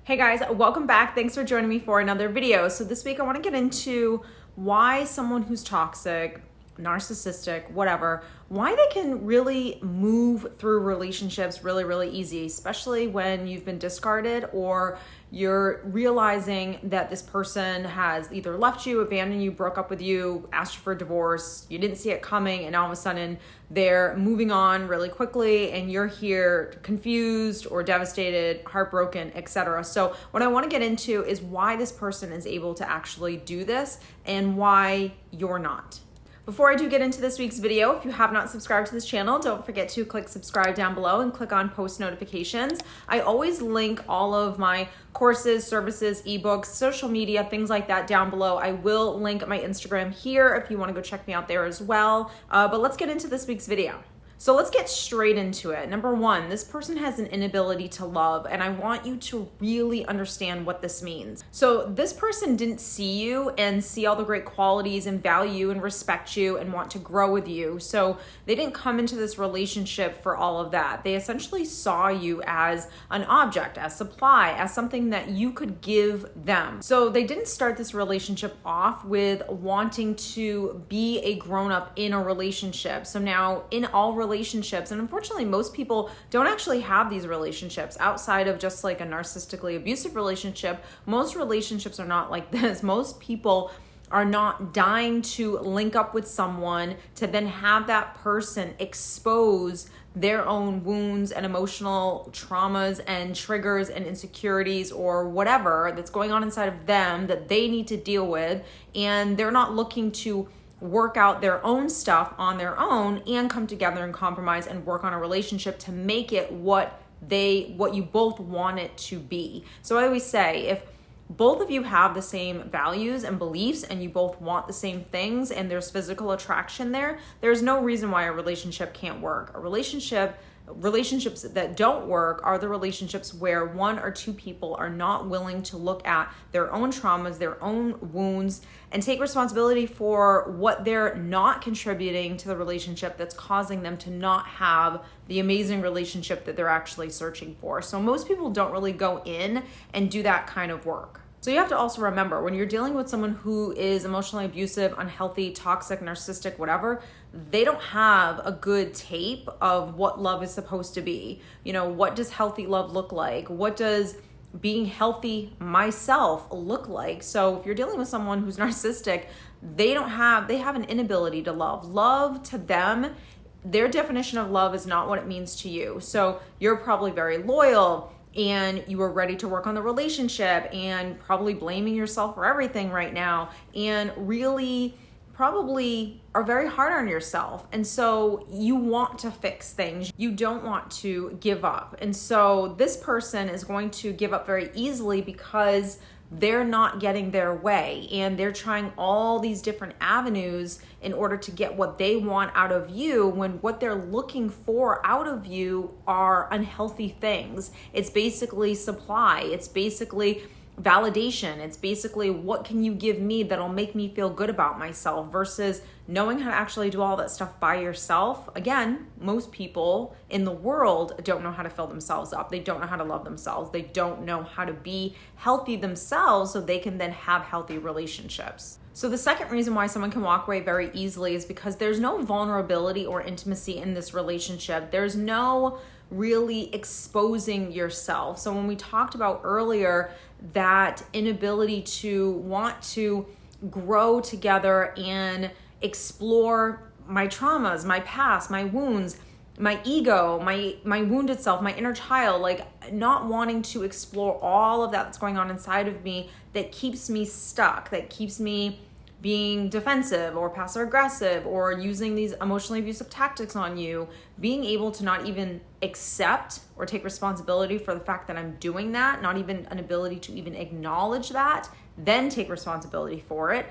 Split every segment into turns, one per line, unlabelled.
Hey guys, welcome back. Thanks for joining me for another video. So this week I want to get into why someone who's toxic, narcissistic, whatever, why they can really move through relationships really easy, especially when you've been discarded or you're realizing that this person has either left you, abandoned you, broke up with you, asked you for a divorce, you didn't see it coming, and all of a sudden they're moving on really quickly and you're here confused or devastated, heartbroken, etc. So what I want to get into is why this person is able to actually do this and why you're not. Before I do get into this week's video, if you have not subscribed to this channel, don't forget to click subscribe down below and click on post notifications. I always link all of my courses, services, ebooks, social media, things like that down below. I will link my Instagram here if you want to go check me out there as well. But let's get into this week's video. So let's get straight into it. Number one, this person has an inability to love, and I want you to really understand what this means. So this person didn't see you and see all the great qualities and value and respect you and want to grow with you. So they didn't come into this relationship for all of that. They essentially saw you as an object, as supply, as something that you could give them. So they didn't start this relationship off with wanting to be a grown-up in a relationship. So now in all relationships, and unfortunately most people don't actually have these relationships outside of just like a narcissistically abusive relationship. Most relationships are not like this. Most people are not dying to link up with someone to then have that person expose their own wounds and emotional traumas and triggers and insecurities or whatever that's going on inside of them that they need to deal with, and they're not looking to work out their own stuff on their own and come together and compromise and work on a relationship to make it what you both want it to be. So I always say, if both of you have the same values and beliefs and you both want the same things and there's physical attraction there, there's no reason why a relationship can't work. Relationships that don't work are the relationships where one or two people are not willing to look at their own traumas, their own wounds, and take responsibility for what they're not contributing to the relationship that's causing them to not have the amazing relationship that they're actually searching for. So most people don't really go in and do that kind of work. So you have to also remember, when you're dealing with someone who is emotionally abusive, unhealthy, toxic, narcissistic, whatever, they don't have a good tape of what love is supposed to be. You know, what does healthy love look like? What does being healthy myself look like? So if you're dealing with someone who's narcissistic, they have an inability to love. Love to them, their definition of love is not what it means to you. So you're probably very loyal and you are ready to work on the relationship and probably blaming yourself for everything right now and really probably are very hard on yourself. And so you want to fix things. You don't want to give up. And so this person is going to give up very easily because they're not getting their way and they're trying all these different avenues in order to get what they want out of you, when what they're looking for out of you are unhealthy things. It's basically supply. It's basically validation. It's basically, what can you give me that'll make me feel good about myself, versus knowing how to actually do all that stuff by yourself. Again, most people in the world don't know how to fill themselves up. They don't know how to love themselves. They don't know how to be healthy themselves so they can then have healthy relationships. So the second reason why someone can walk away very easily is because there's no vulnerability or intimacy in this relationship. There's no really exposing yourself. So when we talked about earlier that inability to want to grow together and explore my traumas, my past, my wounds, my ego, my wounded self, my inner child, like not wanting to explore all of that that's going on inside of me that keeps me stuck, that keeps me being defensive or passive aggressive or using these emotionally abusive tactics on you, being able to not even accept or take responsibility for the fact that I'm doing that, not even an ability to even acknowledge that, then take responsibility for it,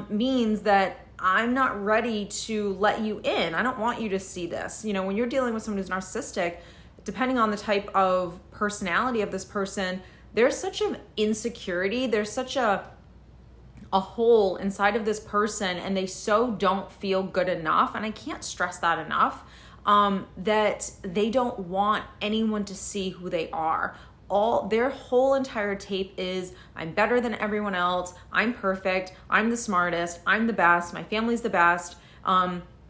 means that I'm not ready to let you in. I don't want you to see this. You know, when you're dealing with someone who's narcissistic, depending on the type of personality of this person, there's such an insecurity, there's such a hole inside of this person, and they so don't feel good enough, and I can't stress that enough, that they don't want anyone to see who they are. all their whole entire tape is, I'm better than everyone else, I'm perfect, I'm the smartest, I'm the best, my family's the best.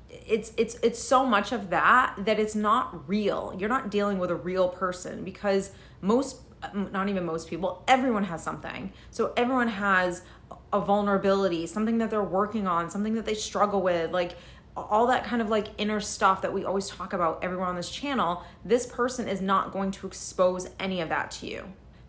It's so much of that it's not real. You're not dealing with a real person, because not even most people, everyone has something. So everyone has a vulnerability, something that they're working on, something that they struggle with, like all that kind of like inner stuff that we always talk about everywhere on this channel. This person is not going to expose any of that to you.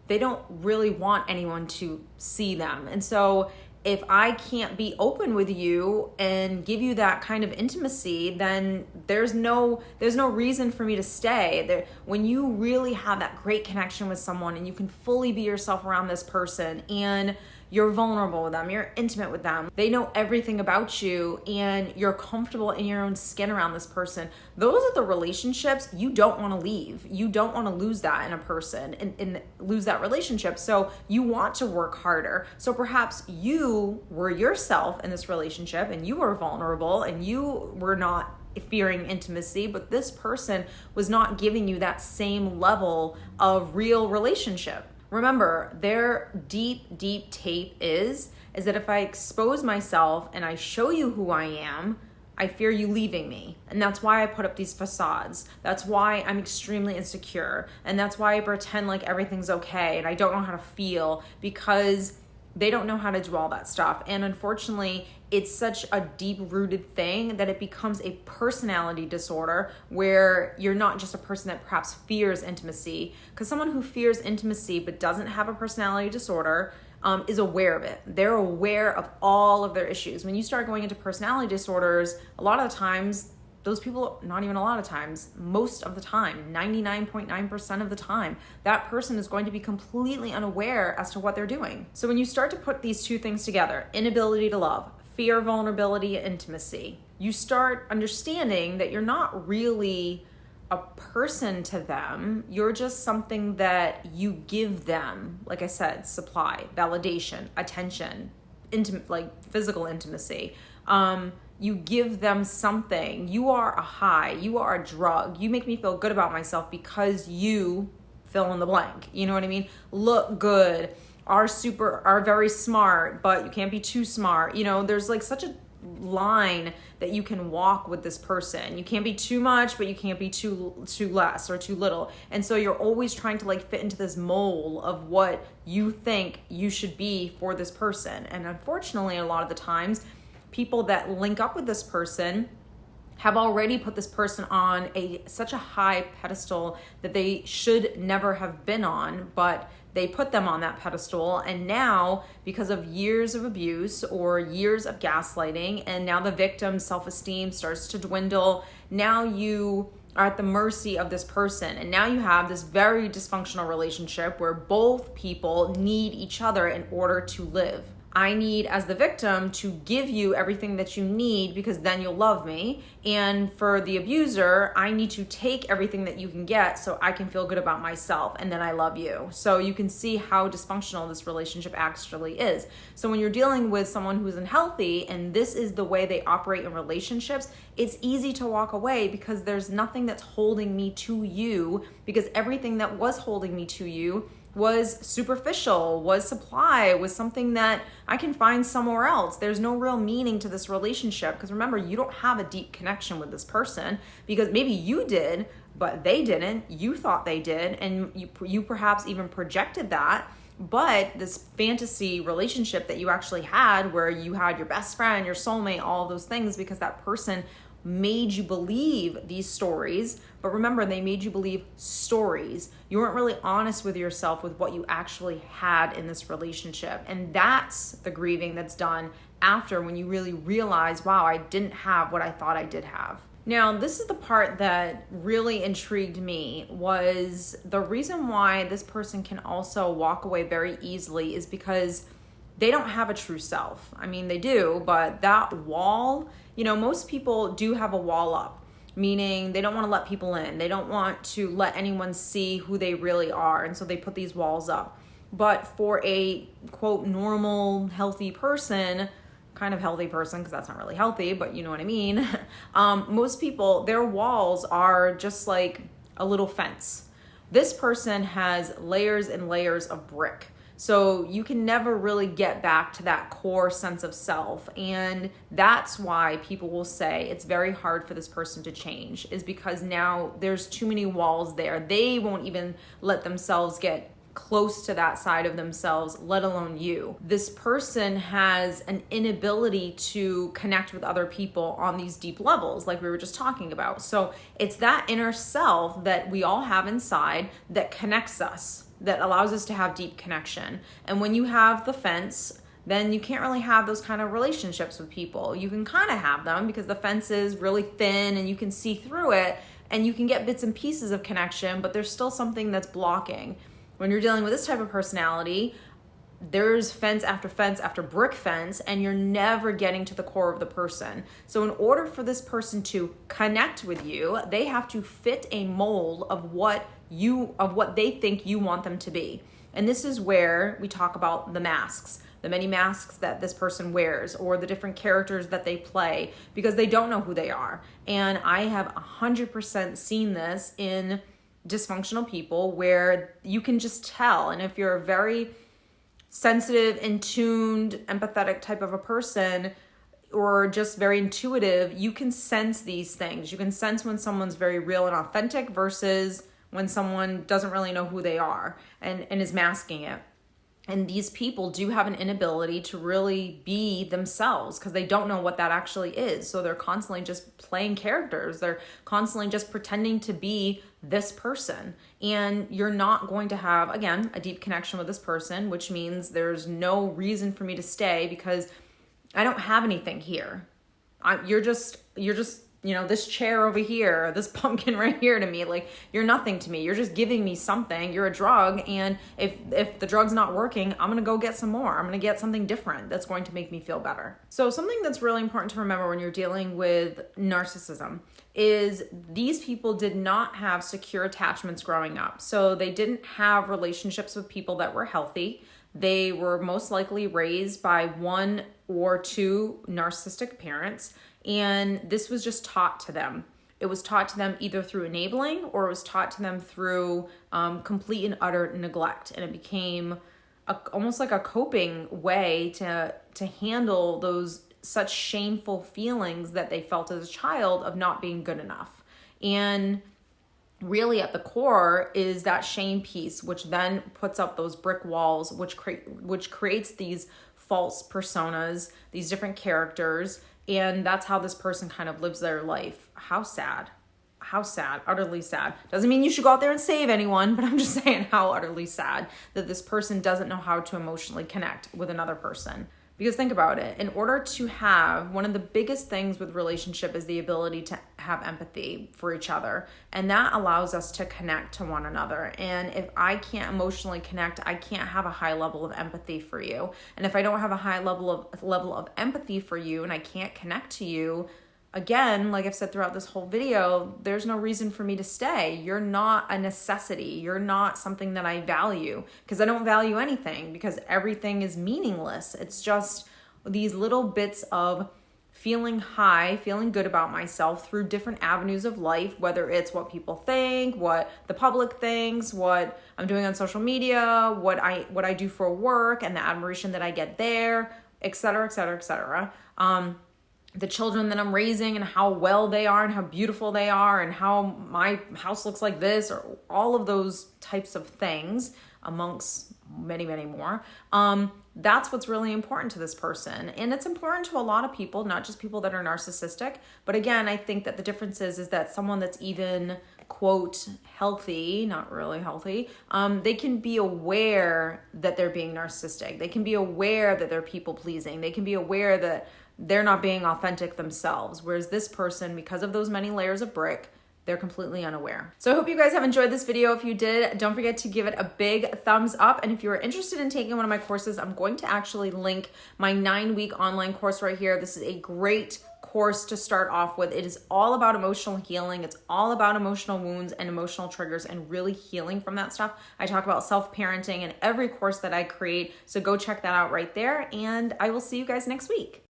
They don't really want anyone to see them. And so if I can't be open with you and give you that kind of intimacy, then there's no reason for me to stay. When you really have that great connection with someone and you can fully be yourself around this person, and you're vulnerable with them, you're intimate with them, they know everything about you, and you're comfortable in your own skin around this person, those are the relationships you don't want to leave. You don't want to lose that in a person and lose that relationship. So you want to work harder. So perhaps you were yourself in this relationship and you were vulnerable and you were not fearing intimacy, but this person was not giving you that same level of real relationship. Remember, their deep, deep tape is that if I expose myself and I show you who I am, I fear you leaving me. And that's why I put up these facades. That's why I'm extremely insecure. And that's why I pretend like everything's okay and I don't know how to feel, because they don't know how to do all that stuff. And unfortunately, it's such a deep-rooted thing that it becomes a personality disorder, where you're not just a person that perhaps fears intimacy, because someone who fears intimacy but doesn't have a personality disorder is aware of it. They're aware of all of their issues. When you start going into personality disorders, a lot of the times, those people, not even a lot of times, most of the time, 99.9% of the time, that person is going to be completely unaware as to what they're doing. So when you start to put these two things together, inability to love, fear, vulnerability, intimacy, you start understanding that you're not really a person to them. You're just something that you give them, like I said, supply, validation, attention, like physical intimacy. You give them something. You are a high. You are a drug. You make me feel good about myself because you fill in the blank. You know what I mean? Look good, are very smart, but you can't be too smart. You know, there's like such a line that you can walk with this person. You can't be too much, but you can't be too less or too little. And so you're always trying to like fit into this mold of what you think you should be for this person. And unfortunately, a lot of the times, people that link up with this person have already put this person on such a high pedestal that they should never have been on, but they put them on that pedestal. And now, because of years of abuse or years of gaslighting, and now the victim's self-esteem starts to dwindle, now you are at the mercy of this person. And now you have this very dysfunctional relationship where both people need each other in order to live. I need, as the victim, to give you everything that you need because then you'll love me. And for the abuser, I need to take everything that you can get so I can feel good about myself and then I love you. So you can see how dysfunctional this relationship actually is. So when you're dealing with someone who's unhealthy and this is the way they operate in relationships, it's easy to walk away because there's nothing that's holding me to you, because everything that was holding me to you was superficial, was supply, was something that I can find somewhere else. There's no real meaning to this relationship, because remember, you don't have a deep connection with this person, because maybe you did, but they didn't. You thought they did, and you perhaps even projected that. But this fantasy relationship that you actually had, where you had your best friend, your soulmate, all of those things, because that person made you believe these stories. But remember, they made you believe stories. You weren't really honest with yourself with what you actually had in this relationship. And that's the grieving that's done after, when you really realize, wow, I didn't have what I thought I did have. Now, this is the part that really intrigued me, was the reason why this person can also walk away very easily is because they don't have a true self. I mean, they do, but that wall, you know, most people do have a wall up, meaning they don't want to let people in. They don't want to let anyone see who they really are. And so they put these walls up. But for a quote normal, healthy person, kind of healthy person, because that's not really healthy, but you know what I mean. Most people, their walls are just like a little fence, This person has layers and layers of brick. So you can never really get back to that core sense of self. And that's why people will say it's very hard for this person to change, is because now there's too many walls there. They won't even let themselves get close to that side of themselves, let alone you. This person has an inability to connect with other people on these deep levels, like we were just talking about. So it's that inner self that we all have inside that connects us, that allows us to have deep connection. And when you have the fence, then you can't really have those kind of relationships with people. You can kind of have them because the fence is really thin and you can see through it and you can get bits and pieces of connection, but there's still something that's blocking. When you're dealing with this type of personality, there's fence after brick fence, and you're never getting to the core of the person. So in order for this person to connect with you, they have to fit a mold of what they think you want them to be. And this is where we talk about the masks, the many masks that this person wears, or the different characters that they play, because they don't know who they are. And I have 100% seen this in dysfunctional people where you can just tell. And if you're a very sensitive, in tuned, empathetic type of a person, or just very intuitive, you can sense these things. You can sense when someone's very real and authentic versus when someone doesn't really know who they are and is masking it. And these people do have an inability to really be themselves because they don't know what that actually is. So they're constantly just playing characters. They're constantly just pretending to be this person. And you're not going to have, again, a deep connection with this person, which means there's no reason for me to stay because I don't have anything here. You're just, this chair over here, this pumpkin right here to me, like you're nothing to me. You're just giving me something. You're a drug. And if the drug's not working, I'm going to go get some more. I'm going to get something different that's going to make me feel better. So something that's really important to remember when you're dealing with narcissism is these people did not have secure attachments growing up. So they didn't have relationships with people that were healthy. They were most likely raised by one or two narcissistic parents. And this was just taught to them. It was taught to them either through enabling or it was taught to them through complete and utter neglect. And it became almost like a coping way to handle those such shameful feelings that they felt as a child of not being good enough. And really at the core is that shame piece, which then puts up those brick walls, which creates these false personas, these different characters. And that's how this person kind of lives their life. How sad, utterly sad. Doesn't mean you should go out there and save anyone, but I'm just saying how utterly sad that this person doesn't know how to emotionally connect with another person. Because think about it, in order to have, one of the biggest things with relationship is the ability to have empathy for each other. And that allows us to connect to one another. And if I can't emotionally connect, I can't have a high level of empathy for you. And if I don't have a high level of empathy for you and I can't connect to you, again, like I've said throughout this whole video, there's no reason for me to stay. You're not a necessity. You're not something that I value because I don't value anything because everything is meaningless. It's just these little bits of feeling high, feeling good about myself through different avenues of life, whether it's what people think, what the public thinks, what I'm doing on social media, what I do for work and the admiration that I get there, et cetera, et cetera, et cetera. The children that I'm raising and how well they are and how beautiful they are and how my house looks like this, or all of those types of things amongst many, many more. That's what's really important to this person. And it's important to a lot of people, not just people that are narcissistic. But again, I think that the difference is that someone that's even, quote, healthy, not really healthy, they can be aware that they're being narcissistic. They can be aware that they're people pleasing. They can be aware that they're not being authentic themselves. Whereas this person, because of those many layers of brick, they're completely unaware. So I hope you guys have enjoyed this video. If you did, don't forget to give it a big thumbs up. And if you are interested in taking one of my courses, I'm going to actually link my 9-week online course right here. This is a great course to start off with. It is all about emotional healing. It's all about emotional wounds and emotional triggers and really healing from that stuff. I talk about self-parenting in every course that I create. So go check that out right there. And I will see you guys next week.